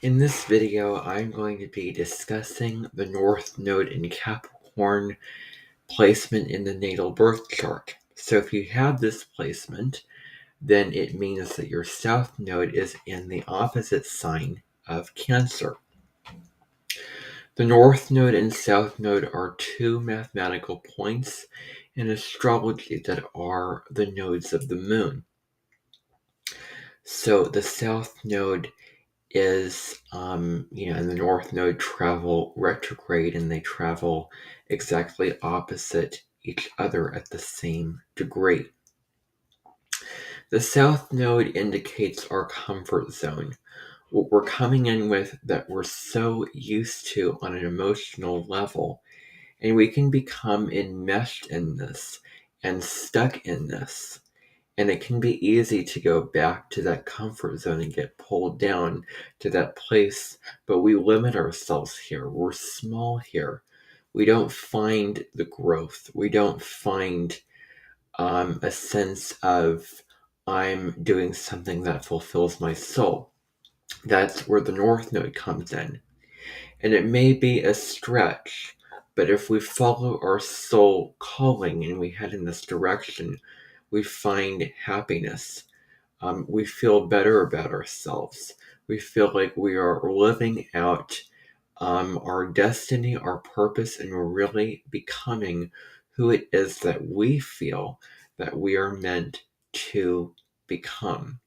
In this video, I'm going to be discussing the North Node in Capricorn placement in the natal birth chart. So if you have this placement, then it means that your South Node is in the opposite sign of Cancer. The North Node and South Node are two mathematical points in astrology that are the nodes of the moon. So the South Node is, and the North Node travel retrograde, and they travel exactly opposite each other at the same degree. The South Node indicates our comfort zone, what we're coming in with that we're so used to on an emotional level, and we can become enmeshed in this and stuck in this. And it can be easy to go back to that comfort zone and get pulled down to that place, but we limit ourselves here. We're small here. We don't find the growth. We don't find a sense of, I'm doing something that fulfills my soul. That's where the North Node comes in. And it may be a stretch, but if we follow our soul calling and we head in this direction, we find happiness. We feel better about ourselves. We feel like we are living out our destiny, our purpose, and we're really becoming who it is that we feel that we are meant to become.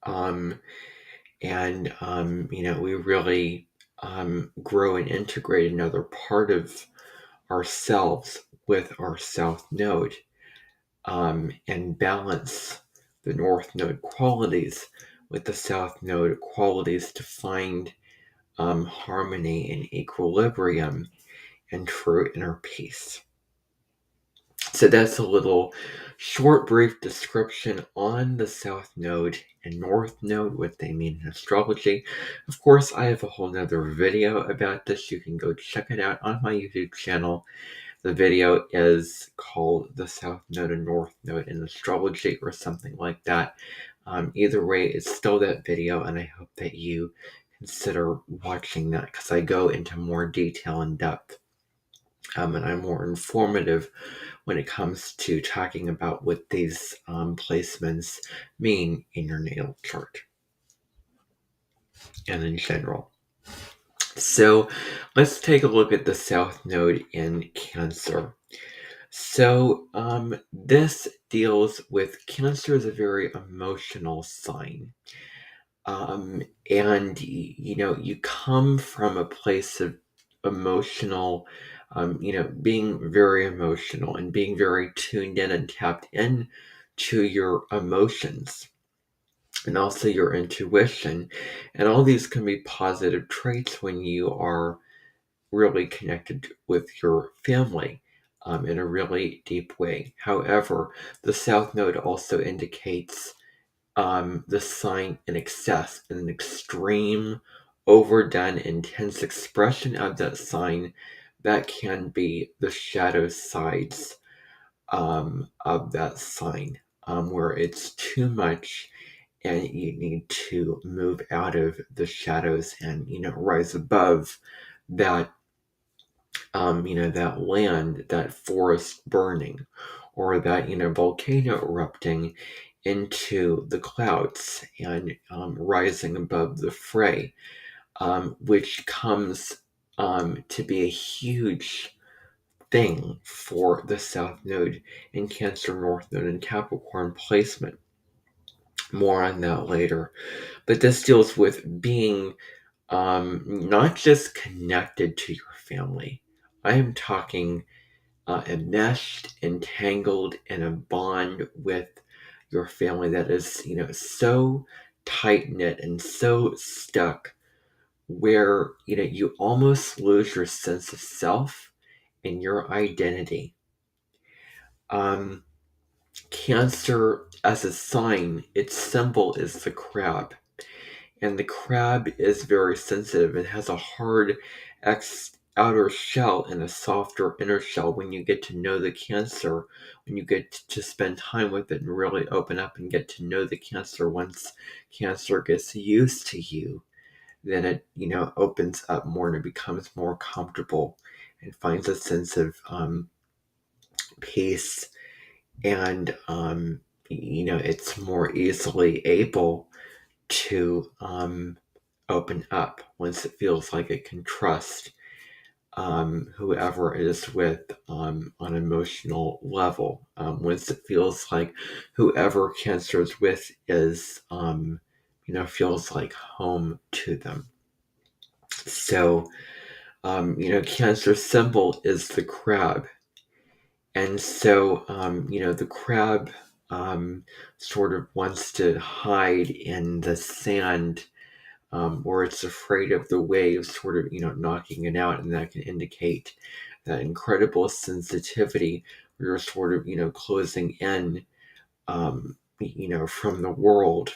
We really grow and integrate another part of ourselves with our South Node, and balance the North Node qualities with the South Node qualities to find harmony and equilibrium and true inner peace. So that's a little short, brief description on the South Node and North Node, what they mean in astrology. Of course, I have a whole nother video about this. You can go check it out on my YouTube channel. The video is called The South Node and North Node in Astrology or something like that. Either way, it's still that video, and I hope that you consider watching that because I go into more detail and depth. And I'm more informative when it comes to talking about what these placements mean in your natal chart and in general. So let's take a look at the South Node in Cancer. So this deals with Cancer is a very emotional sign. And you come from a place of emotional, being very emotional and being very tuned in and tapped in to your emotions and also your intuition. And all these can be positive traits when you are really connected with your family in a really deep way. However, the South Node also indicates the sign in excess, an extreme, overdone, intense expression of that sign that can be the shadow sides of that sign, where it's too much and you need to move out of the shadows and rise above that that land, that forest burning, or that volcano erupting into the clouds and rising above the fray, which comes to be a huge thing for the South Node in Cancer, North Node, and Capricorn placement. More on that later. But this deals with being not just connected to your family. I am talking enmeshed, entangled in a bond with your family that is, so tight knit and so stuck where, you almost lose your sense of self and your identity. Cancer as a sign, its symbol is the crab. And the crab is very sensitive. It has a hard outer shell and a softer inner shell. When you get to know the Cancer, when you get to spend time with it and really open up and get to know the Cancer, once Cancer gets used to you, then it, opens up more and it becomes more comfortable and finds a sense of peace. And, it's more easily able to open up once it feels like it can trust whoever it is with on an emotional level. Once it feels like whoever Cancer is with is, feels like home to them. So, Cancer symbol is the crab. And so, the crab sort of wants to hide in the sand, or it's afraid of the waves sort of, knocking it out. And that can indicate that incredible sensitivity where you're sort of, closing in, from the world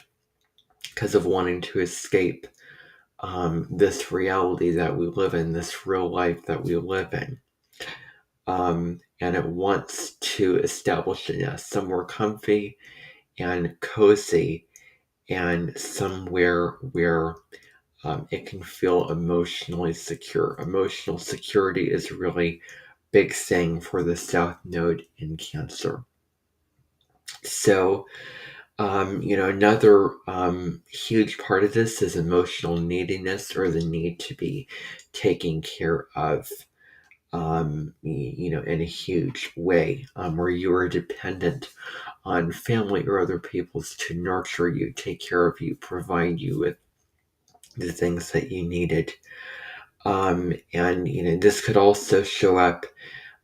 because of wanting to escape this reality that we live in, this real life that we live in. And it wants to establish a nest somewhere comfy and cozy and somewhere where it can feel emotionally secure. Emotional security is a really big thing for the South Node in Cancer. So, another huge part of this is emotional neediness, or the need to be taken care of, in a huge way, where you are dependent on family or other people's to nurture you, take care of you, provide you with the things that you needed. And this could also show up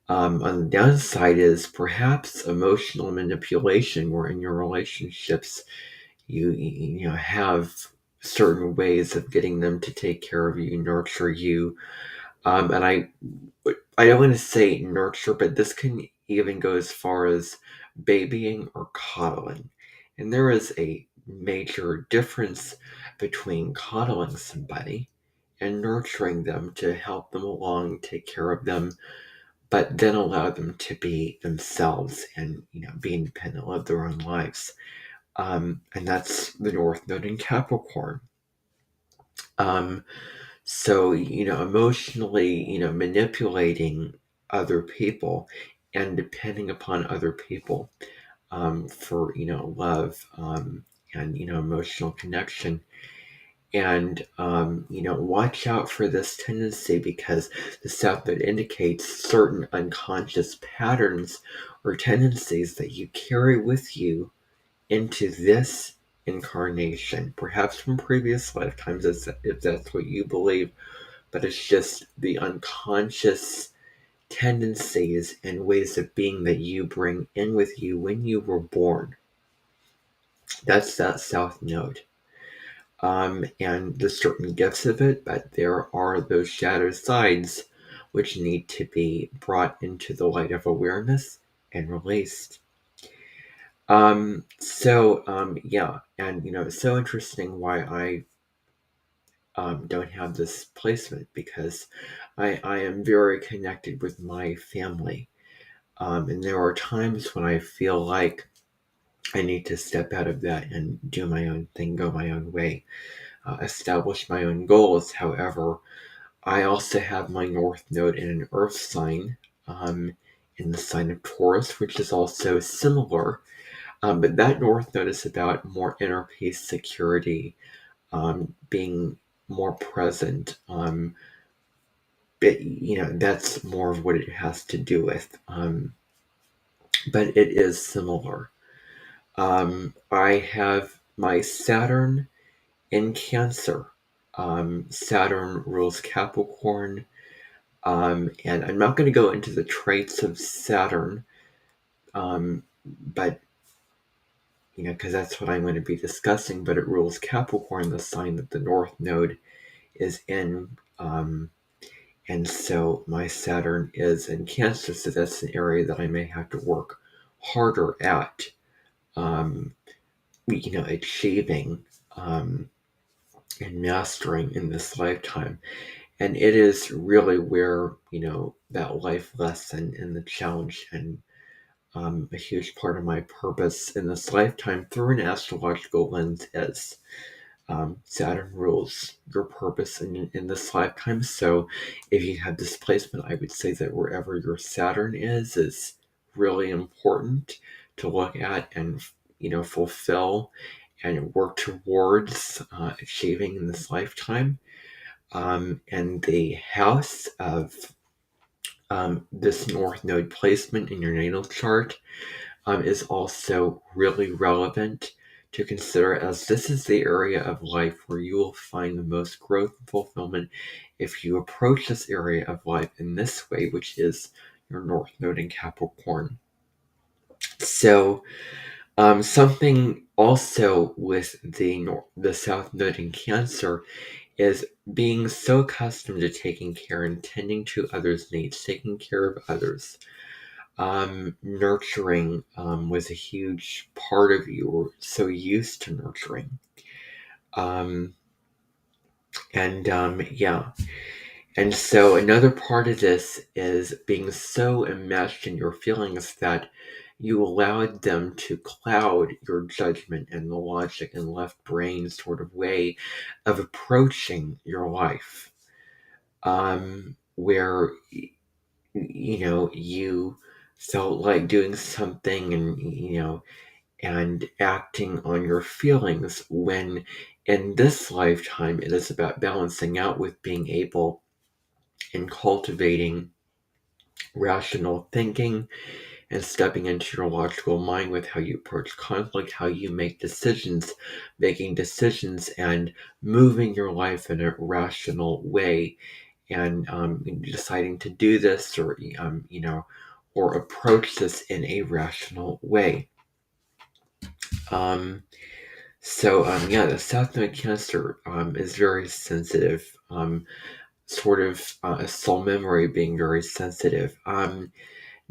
on the downside is perhaps emotional manipulation, where in your relationships you have certain ways of getting them to take care of you, nurture you. And I don't want to say nurture, but this can even go as far as babying or coddling. And there is a major difference between coddling somebody and nurturing them to help them along, take care of them, but then allow them to be themselves and, be independent, live their own lives. And that's the North Node in Capricorn. So, emotionally, manipulating other people and depending upon other people for, love and, emotional connection. And, watch out for this tendency, because the South Node indicates certain unconscious patterns or tendencies that you carry with you into this incarnation, perhaps from previous lifetimes, if that's what you believe, but it's just the unconscious tendencies and ways of being that you bring in with you when you were born. That's that South Node. And there's certain gifts of it, but there are those shadow sides which need to be brought into the light of awareness and released. Yeah, and it's so interesting why I don't have this placement, because I am very connected with my family. And there are times when I feel like I need to step out of that and do my own thing, go my own way, establish my own goals. However, I also have my North Node in an Earth sign, in the sign of Taurus, which is also similar. But that North Node is about more inner peace, security, being more present. But, that's more of what it has to do with. But it is similar. I have my Saturn in Cancer. Saturn rules Capricorn. And I'm not going to go into the traits of Saturn, but, because that's what I'm going to be discussing. But it rules Capricorn, the sign that the North Node is in. And so my Saturn is in Cancer, so that's an area that I may have to work harder at, achieving and mastering in this lifetime. And it is really where, that life lesson and the challenge and a huge part of my purpose in this lifetime through an astrological lens is. Saturn rules your purpose in this lifetime. So if you have displacement, I would say that wherever your Saturn is really important to look at and fulfill and work towards achieving in this lifetime. And the house of this North Node placement in your natal chart is also really relevant to consider, as this is the area of life where you will find the most growth and fulfillment if you approach this area of life in this way, which is your North Node in Capricorn. So, something also with the South Node in Cancer is being so accustomed to taking care and tending to others' needs, taking care of others. Nurturing was a huge part of you. We're so used to nurturing. Um, yeah. And so another part of this is being so enmeshed in your feelings that you allowed them to cloud your judgment and the logic and left brain sort of way of approaching your life. Where you felt like doing something and acting on your feelings, when in this lifetime it is about balancing out with being able and cultivating rational thinking and stepping into your logical mind with how you approach conflict, how you make decisions, making decisions and moving your life in a rational way, and deciding to do this or approach this in a rational way. Yeah, the South Node Cancer is very sensitive, sort of a soul memory being very sensitive.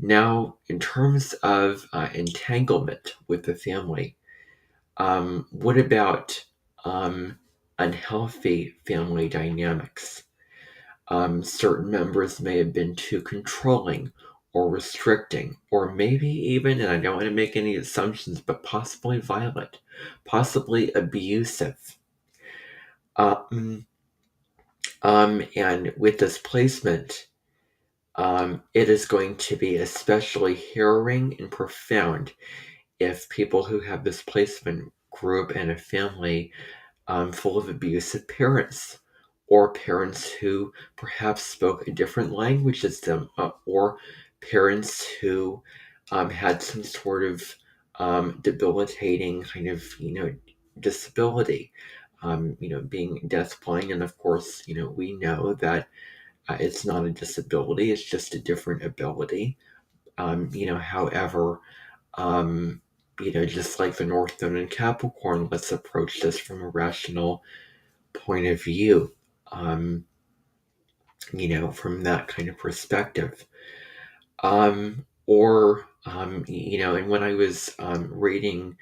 Now, in terms of entanglement with the family, what about unhealthy family dynamics? Certain members may have been too controlling or restricting, or maybe even, and I don't want to make any assumptions, but possibly violent, possibly abusive. Um, and with this placement, it is going to be especially harrowing and profound if people who have this placement grew up in a family full of abusive parents, or parents who perhaps spoke a different language as them, or parents who had some sort of debilitating kind of disability, being deafblind. And of course, we know that it's not a disability; it's just a different ability. However, just like the North Node and Capricorn, let's approach this from a rational point of view, from that kind of perspective. And when I was reading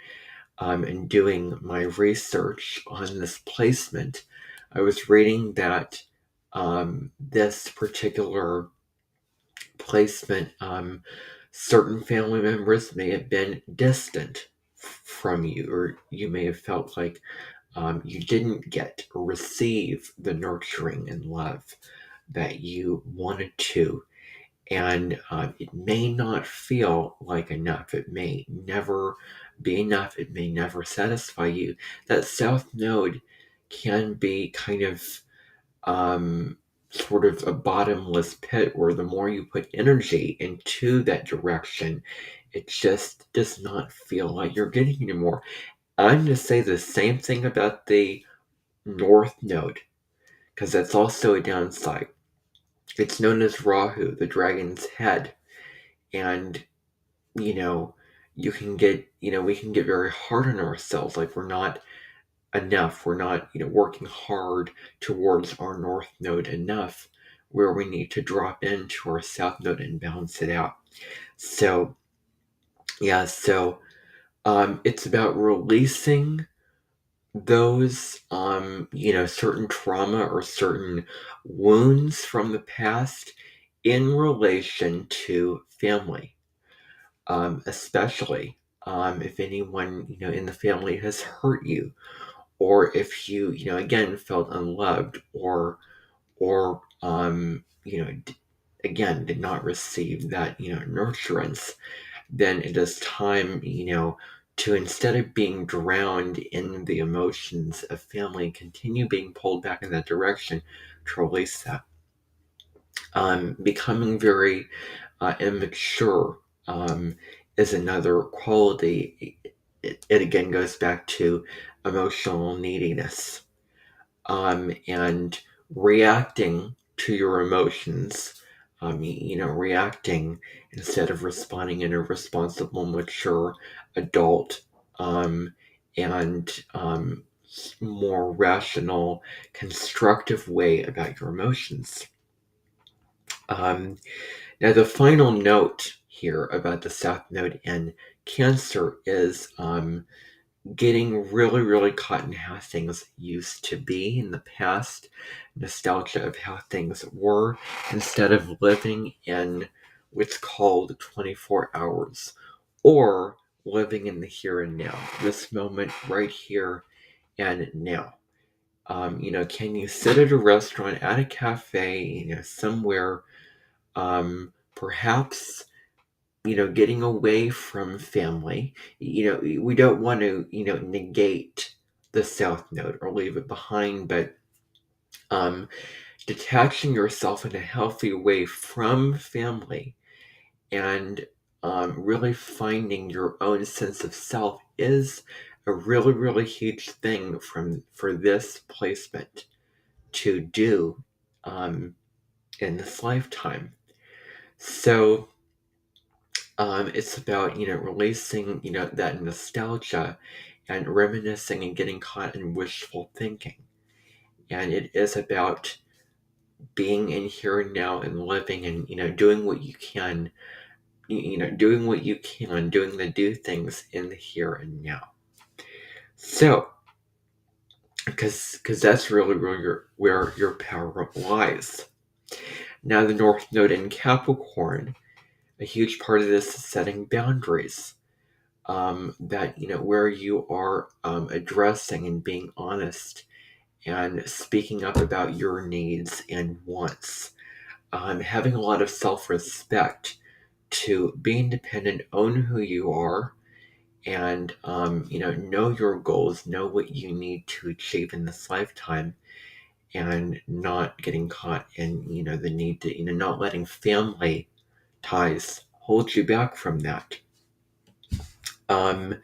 and doing my research on this placement, I was reading that this particular placement, certain family members may have been distant from you, or you may have felt like you didn't get or receive the nurturing and love that you wanted to. And it may not feel like enough. It may never be enough. It may never satisfy you. That South Node can be kind of sort of a bottomless pit where the more you put energy into that direction, it just does not feel like you're getting anymore. I'm going to say the same thing about the North Node, because that's also a downside. It's known as Rahu, the dragon's head. And, you know, we can get very hard on ourselves, like we're not enough. We're not, working hard towards our North Node enough, where we need to drop into our South Node and balance it out. So, yeah, it's about releasing those certain trauma or certain wounds from the past in relation to family, especially if anyone in the family has hurt you, or if you again felt unloved, or again did not receive that nurturance, then it is time to, instead of being drowned in the emotions of family, continue being pulled back in that direction, to release that. Becoming very immature is another quality. It again goes back to emotional neediness, and reacting to your emotions, reacting instead of responding in a responsible, mature, adult, um, and more rational, constructive way about your emotions. Um, Now, the final note here about the South Node in Cancer is getting really, really caught in how things used to be in the past, nostalgia of how things were, instead of living in what's called 24 hours, or living in the here and now, this moment right here and now. Can you sit at a restaurant, at a cafe, somewhere, perhaps getting away from family. We don't want to, negate the South Node or leave it behind, but um, detaching yourself in a healthy way from family, and really finding your own sense of self is a really, really huge thing for this placement to do um, in this lifetime. So it's about releasing that nostalgia and reminiscing and getting caught in wishful thinking, and it is about being in here and now and living and doing what you can, doing what you can, doing the do things in the here and now. So because that's really where your power lies. Now, the North Node in Capricorn, a huge part of this is setting boundaries, that where you are addressing and being honest and speaking up about your needs and wants, having a lot of self-respect to be independent, own who you are, and know your goals, know what you need to achieve in this lifetime, and not getting caught in the need to not letting family ties hold you back from that. um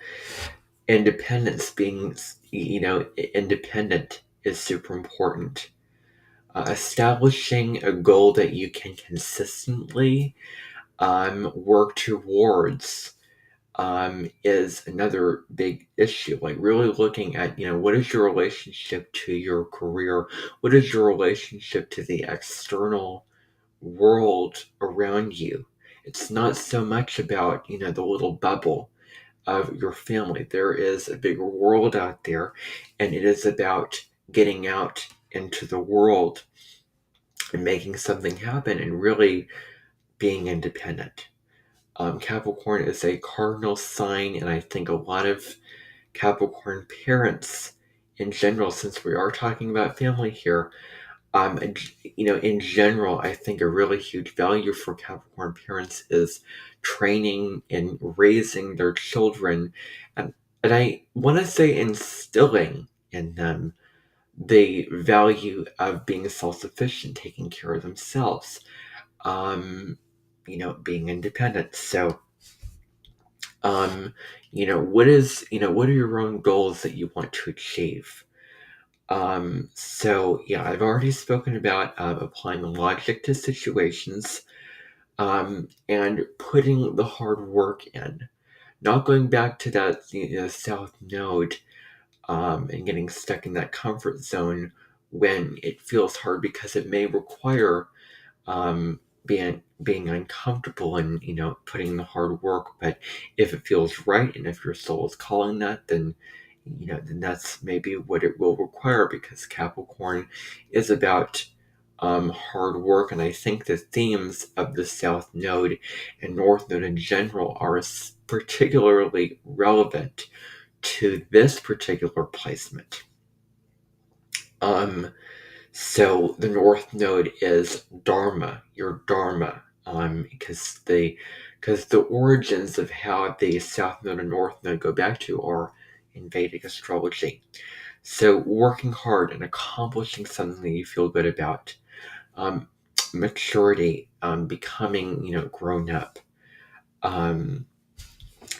Independence, being independent, is super important. Establishing a goal that you can consistently work towards is another big issue. Like, really looking at what is your relationship to your career, what is your relationship to the external world around you. It's not so much about the little bubble of your family. There is a bigger world out there, and it is about getting out into the world and making something happen and really being independent. Capricorn is a cardinal sign, and I think a lot of Capricorn parents in general, since we are talking about family here, in general, I think a really huge value for Capricorn parents is training and raising their children, and I want to say instilling in them the value of being self-sufficient, taking care of themselves, um, being independent. So, what are your own goals that you want to achieve? So yeah, I've already spoken about applying logic to situations, and putting the hard work in, not going back to that South Node, and getting stuck in that comfort zone when it feels hard, because it may require being uncomfortable and putting in the hard work. But if it feels right, and if your soul is calling that, then that's maybe what it will require, because Capricorn is about hard work. And I think the themes of the South Node and North Node in general are particularly relevant to this particular placement. Um, so the North Node is Dharma, your Dharma, because the origins of how the South Node and North Node go back to are in Vedic astrology. So working hard and accomplishing something that you feel good about, um, maturity, becoming grown up, um,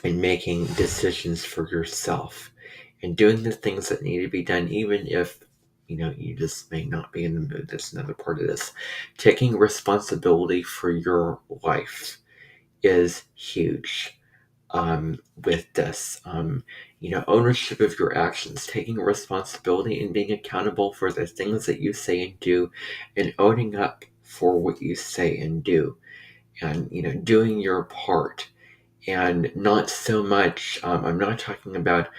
and making decisions for yourself, and doing the things that need to be done, even if you just may not be in the mood. That's another part of this. Taking responsibility for your life is huge. With this, ownership of your actions, taking responsibility and being accountable for the things that you say and do, and owning up for what you say and do, and doing your part. And not so much, I'm not talking about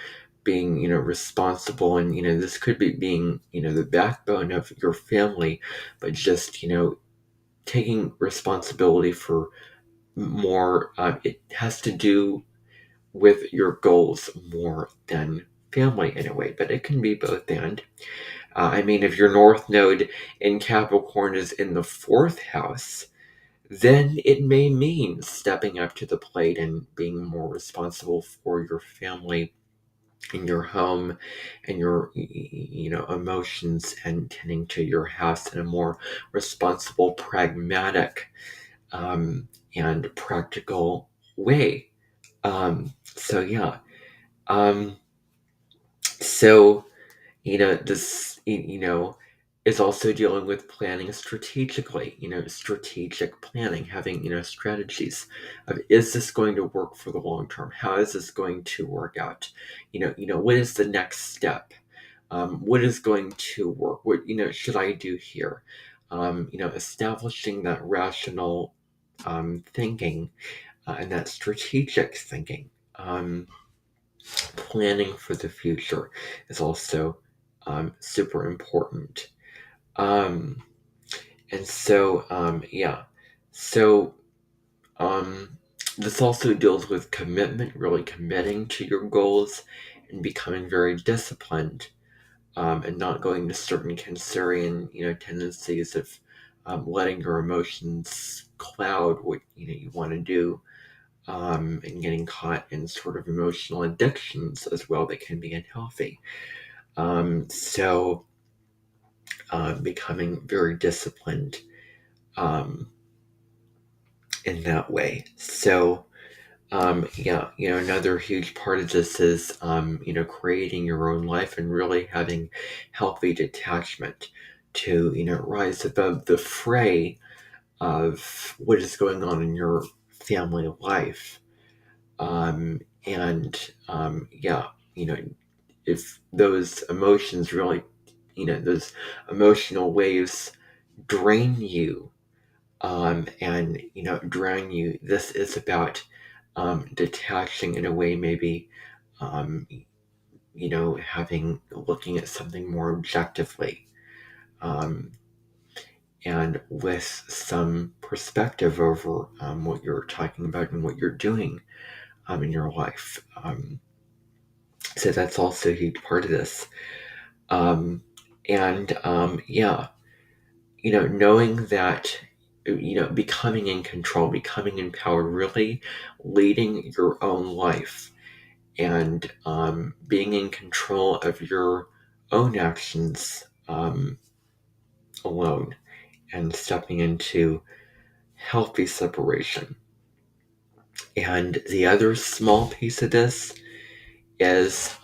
being responsible, and this could be being the backbone of your family, but just taking responsibility for more. It has to do with your goals more than family in a way, but it can be both. And I mean, if your North Node in Capricorn is in the fourth house, then it may mean stepping up to the plate and being more responsible for your family and your home and your emotions, and tending to your house in a more responsible, pragmatic, and practical way. So yeah. Um, so this is also dealing with planning strategically. Strategic planning, having strategies of, is this going to work for the long term? How is this going to work out? What is the next step? What is going to work? What should I do here? Establishing that rational thinking, and that strategic thinking. Planning for the future is also super important. Um, and so, yeah. So, um, this also deals with commitment, really committing to your goals and becoming very disciplined, and not going to certain Cancerian, tendencies of letting your emotions cloud what you want to do, and getting caught in sort of emotional addictions as well that can be unhealthy. So becoming very disciplined, um, in that way. So yeah, another huge part of this is creating your own life and really having healthy detachment to rise above the fray of what is going on in your family life. And yeah, if those emotions really, those emotional waves drain you, and drown you, this is about detaching in a way, maybe, um, having, looking at something more objectively, um, and with some perspective over what you're talking about and what you're doing in your life. So that's also a huge part of this. And yeah, knowing that, becoming in control, becoming empowered, really leading your own life, and being in control of your own actions, alone, and stepping into healthy separation. And the other small piece of this is,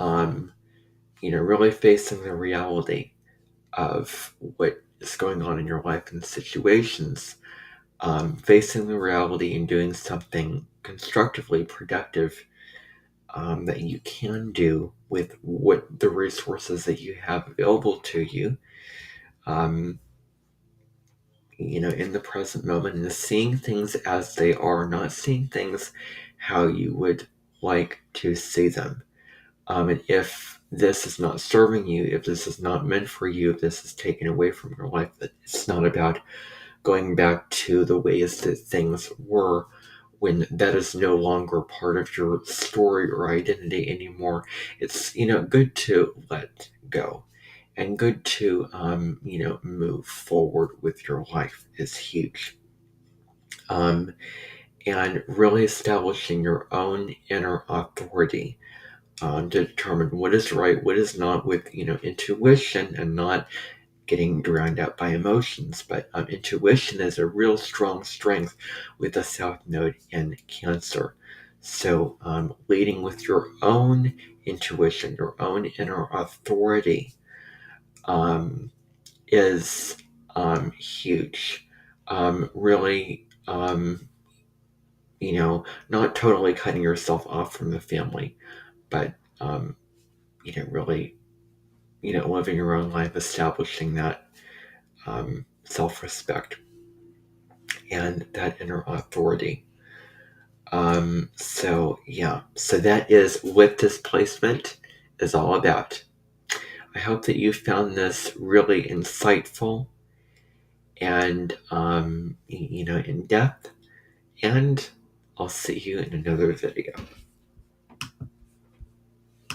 really facing the reality of what is going on in your life and situations, facing the reality and doing something constructively productive, that you can do with what the resources that you have available to you, um, in the present moment, and seeing things as they are, not seeing things how you would like to see them. And if this is not serving you, if this is not meant for you, if this is taken away from your life, that it's not about going back to the ways that things were, when that is no longer part of your story or identity anymore. It's good to let go and good to, move forward with your life is huge. Um, and really establishing your own inner authority, to determine what is right, what is not, with, intuition, and not getting drowned out by emotions. But intuition is a real strong strength with the South Node in Cancer. So leading with your own intuition, your own inner authority, um, is huge. Really, not totally cutting yourself off from the family, but really, living your own life, establishing that self-respect and that inner authority. So yeah, so that is what this placement is all about. I hope that you found this really insightful and in depth, and I'll see you in another video.